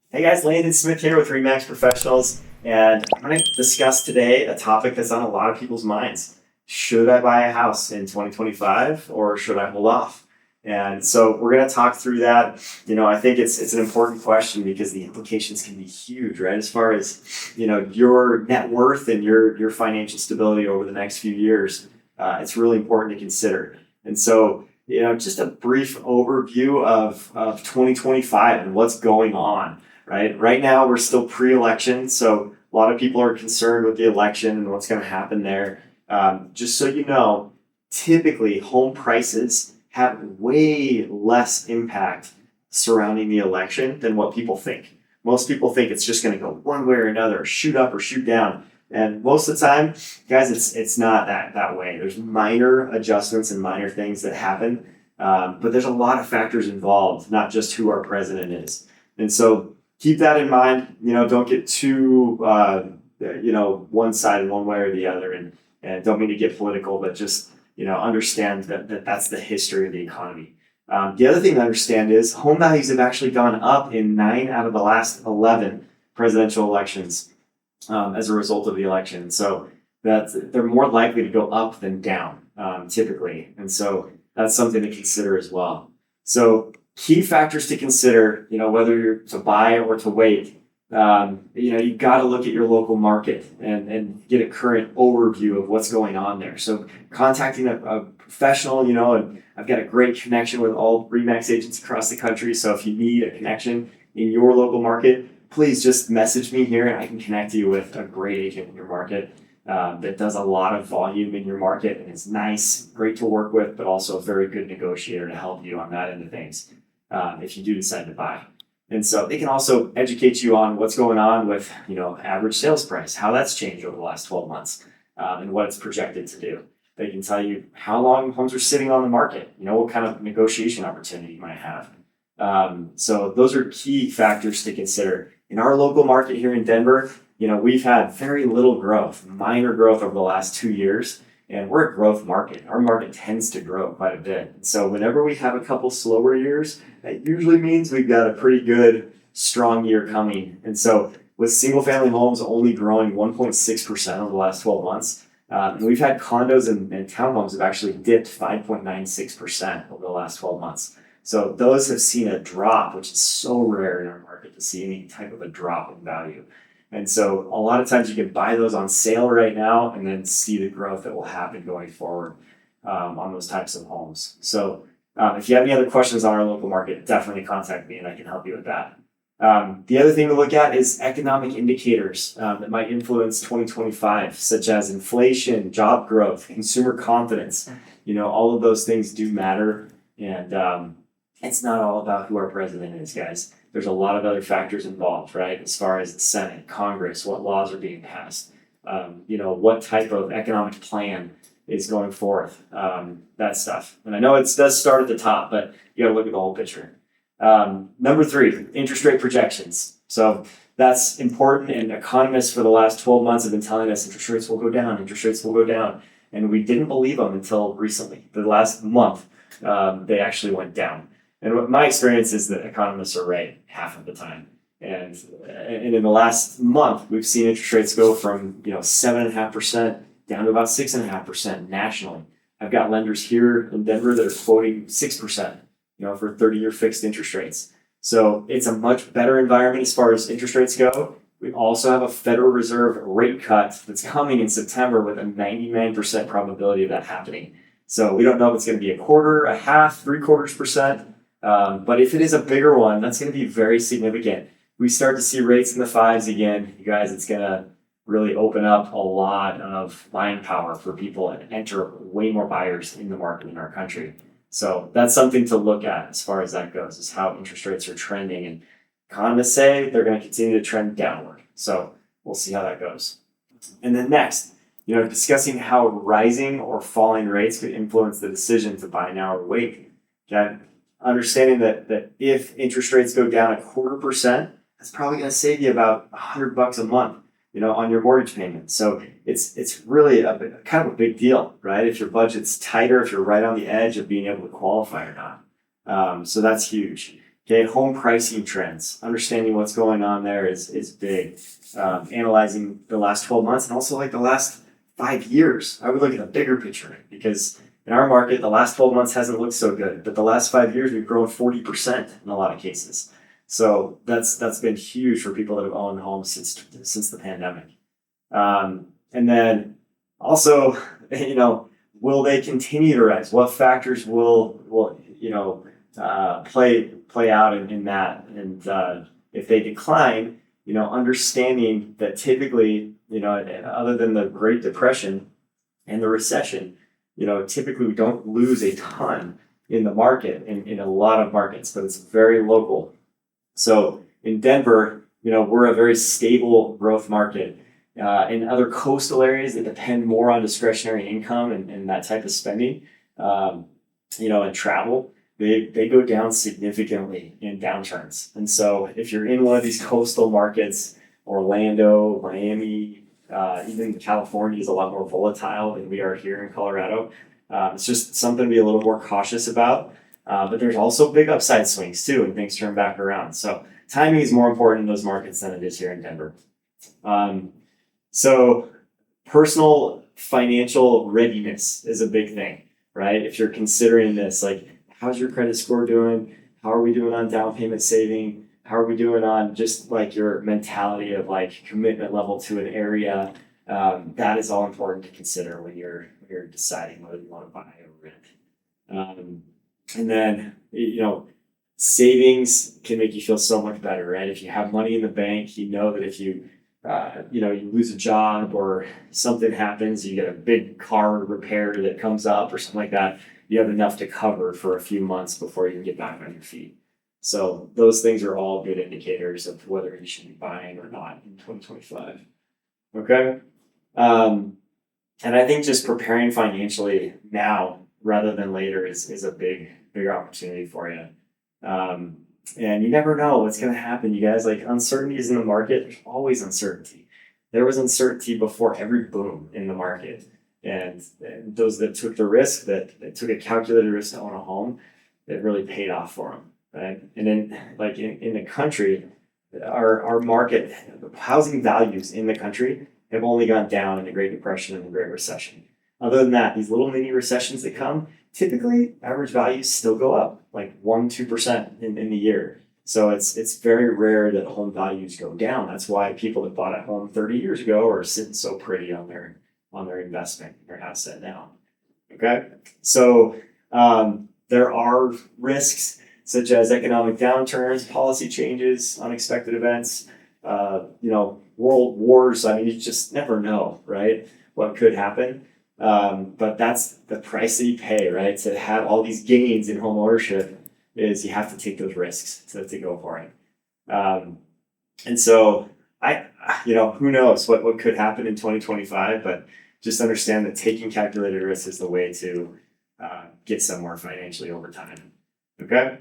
Hey guys, Landon Smith here with Remax Professionals, and I'm going to discuss today a topic that's on a lot of people's minds. Should I buy a house in 2025 or should I hold off? And so we're going to talk through that. I think it's an important question because the implications can be huge, right? As far as, your net worth and your financial stability over the next few years, it's really important to consider. And so, just a brief overview of 2025 and what's going on. Right now, we're still pre-election, so a lot of people are concerned with the election and what's going to happen there. Just so you know, typically home prices have way less impact surrounding the election than what people think. Most people think it's just going to go one way or another, shoot up or shoot down. And most of the time, guys, it's not that way. There's minor adjustments and minor things that happen, but there's a lot of factors involved, not just who our president is. And so keep that in mind. Don't get too, one-sided one way or the other. And don't mean to get political, but just, understand that that's the history of the economy. The other thing to understand is home values have actually gone up in 9 out of the last 11 presidential elections as a result of the election. So they're more likely to go up than down, typically. And so that's something to consider as well. So key factors to consider, whether you're to buy or to wait. You've got to look at your local market and get a current overview of what's going on there. So contacting a professional, and I've got a great connection with all Remax agents across the country. So if you need a connection in your local market, please just message me here and I can connect you with a great agent in your market that does a lot of volume in your market and is nice, great to work with, but also a very good negotiator to help you on that end of things. If you do decide to buy. And so they can also educate you on what's going on with, average sales price, how that's changed over the last 12 months, and what it's projected to do. They can tell you how long homes are sitting on the market, what kind of negotiation opportunity you might have. So those are key factors to consider. In our local market here in Denver, we've had very little growth, minor growth over the last 2 years. And we're a growth market. Our market tends to grow quite a bit. So whenever we have a couple slower years, that usually means we've got a pretty good, strong year coming. And so with single family homes only growing 1.6% over the last 12 months, we've had condos and townhomes have actually dipped 5.96% over the last 12 months. So those have seen a drop, which is so rare in our market to see any type of a drop in value. And so a lot of times you can buy those on sale right now and then see the growth that will happen going forward on those types of homes. So if you have any other questions on our local market, definitely contact me and I can help you with that. The other thing to look at is economic indicators that might influence 2025, such as inflation, job growth, consumer confidence. All of those things do matter. And it's not all about who our president is, guys. There's a lot of other factors involved, right? As far as the Senate, Congress, what laws are being passed, what type of economic plan is going forth, that stuff. And I know it does start at the top, but you got to look at the whole picture. Number 3, interest rate projections. So that's important. And economists for the last 12 months have been telling us interest rates will go down, interest rates will go down. And we didn't believe them until recently. The last month, they actually went down. And what my experience is that economists are right half of the time. And in the last month, we've seen interest rates go from 7.5% down to about 6.5% nationally. I've got lenders here in Denver that are quoting 6%, for 30-year fixed interest rates. So it's a much better environment as far as interest rates go. We also have a Federal Reserve rate cut that's coming in September with a 99% probability of that happening. So we don't know if it's going to be a quarter, a half, 3/4%. But if it is a bigger one, that's going to be very significant. We start to see rates in the 5s again, you guys, it's going to really open up a lot of buying power for people and enter way more buyers in the market in our country. So that's something to look at as far as that goes, is how interest rates are trending. And economists say they're going to continue to trend downward. So we'll see how that goes. And then next, discussing how rising or falling rates could influence the decision to buy now or wait. Okay? Understanding that if interest rates go down 0.25%, that's probably going to save you about $100 a month, on your mortgage payment. So it's really kind of a big deal, right? If your budget's tighter, if you're right on the edge of being able to qualify or not. So that's huge. Okay, home pricing trends, understanding what's going on there is big. Analyzing the last 12 months and also like the last 5 years. I would look at the bigger picture because in our market, the last 12 months hasn't looked so good, but the last 5 years we've grown 40% in a lot of cases. So that's been huge for people that have owned homes since the pandemic. And then also, will they continue to rise? What factors will play out in that? And if they decline, understanding that typically, other than the Great Depression and the recession, typically we don't lose a ton in the market in a lot of markets, but it's very local. So in Denver, we're a very stable growth market. In other coastal areas that depend more on discretionary income and that type of spending, and travel, they go down significantly in downturns. And so if you're in one of these coastal markets, Orlando, Miami, even California is a lot more volatile than we are here in Colorado. It's just something to be a little more cautious about. But there's also big upside swings too, and things turn back around. So timing is more important in those markets than it is here in Denver. So personal financial readiness is a big thing, right? If you're considering this, like, how's your credit score doing? How are we doing on down payment saving? How are we doing on just like your mentality of like commitment level to an area? That is all important to consider when you're deciding whether you want to buy or rent. And then, savings can make you feel so much better, right? If you have money in the bank, you know that if you lose a job or something happens, you get a big car repair that comes up or something like that, you have enough to cover for a few months before you can get back on your feet. So those things are all good indicators of whether you should be buying or not in 2025. Okay. And I think just preparing financially now rather than later is a bigger opportunity for you. And you never know what's going to happen, you guys. Like, uncertainty is in the market. There's always uncertainty. There was uncertainty before every boom in the market. And those that took the risk, that took a calculated risk to own a home, it really paid off for them, right? And then, in the country, our market, housing values in the country have only gone down in the Great Depression and the Great Recession. Other than that, these little mini recessions that come, typically average values still go up like 1-2% in the year. So it's very rare that home values go down. That's why people that bought a home 30 years ago are sitting so pretty on their investment, their asset now. Okay, so there are risks such as economic downturns, policy changes, unexpected events, world wars. I mean, you just never know, right? What could happen. But that's the price that you pay, right? To have all these gains in home ownership is you have to take those risks to go for it. And so who knows what could happen in 2025, but just understand that taking calculated risks is the way to get somewhere financially over time. Okay.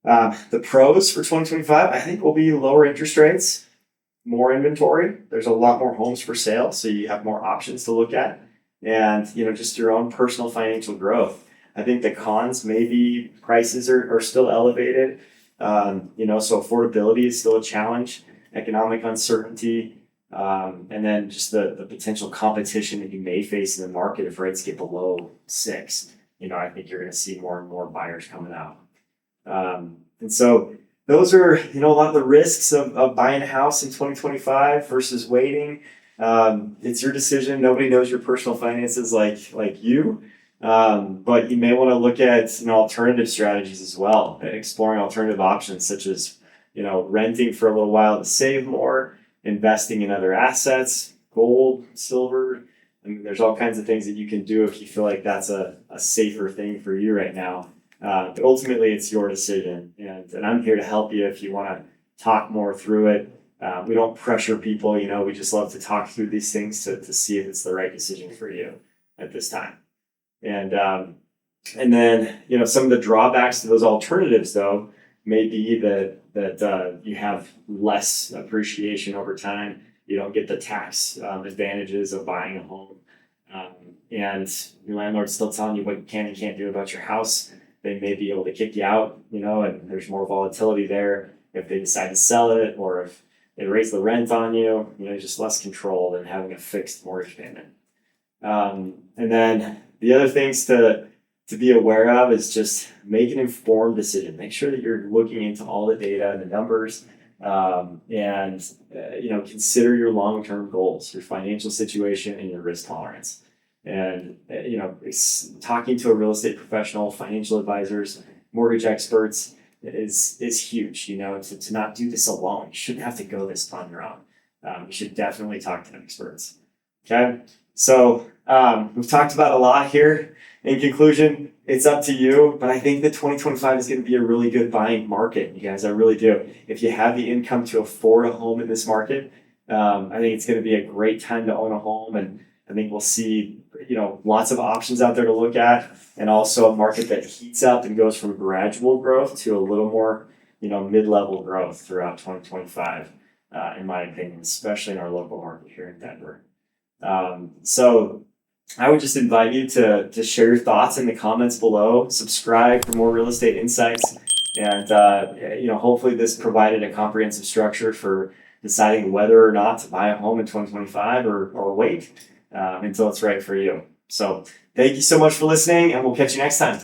The pros for 2025, I think, will be lower interest rates, more inventory. There's a lot more homes for sale, so you have more options to look at. And, just your own personal financial growth. I think the cons, maybe prices are still elevated. So affordability is still a challenge, economic uncertainty, and then just the potential competition that you may face in the market if rates get below 6. I think you're going to see more and more buyers coming out. And so those are, a lot of the risks of buying a house in 2025 versus waiting. It's your decision. Nobody knows your personal finances like you. But you may want to look at alternative strategies as well, exploring alternative options such as renting for a little while to save more, investing in other assets, gold, silver. I mean, there's all kinds of things that you can do if you feel like that's a safer thing for you right now. But ultimately, it's your decision, and I'm here to help you if you want to talk more through it. We don't pressure people, we just love to talk through these things to see if it's the right decision for you at this time. And then, some of the drawbacks to those alternatives, though, may be that you have less appreciation over time. You don't get the tax advantages of buying a home. And your landlord's still telling you what you can and can't do about your house. they may be able to kick you out, and there's more volatility there if they decide to sell it, or if they raise the rent on you, just less control than having a fixed mortgage payment. And then the other things to be aware of is just make an informed decision. Make sure that you're looking into all the data and the numbers, and consider your long-term goals, your financial situation, and your risk tolerance. And talking to a real estate professional, financial advisors, mortgage experts is huge. To not do this alone. You shouldn't have to go this on your own. You should definitely talk to experts. Okay, so we've talked about a lot here. In conclusion, it's up to you, but I think that 2025 is going to be a really good buying market, you guys. I really do. If you have the income to afford a home in this market, I think it's going to be a great time to own a home, and I think we'll see lots of options out there to look at, and also a market that heats up and goes from gradual growth to a little more mid-level growth throughout 2025, in my opinion, especially in our local market here in Denver. So I would just invite you to share your thoughts in the comments below, subscribe for more real estate insights, and hopefully this provided a comprehensive structure for deciding whether or not to buy a home in 2025 or wait until it's right for you. So thank you so much for listening, and we'll catch you next time.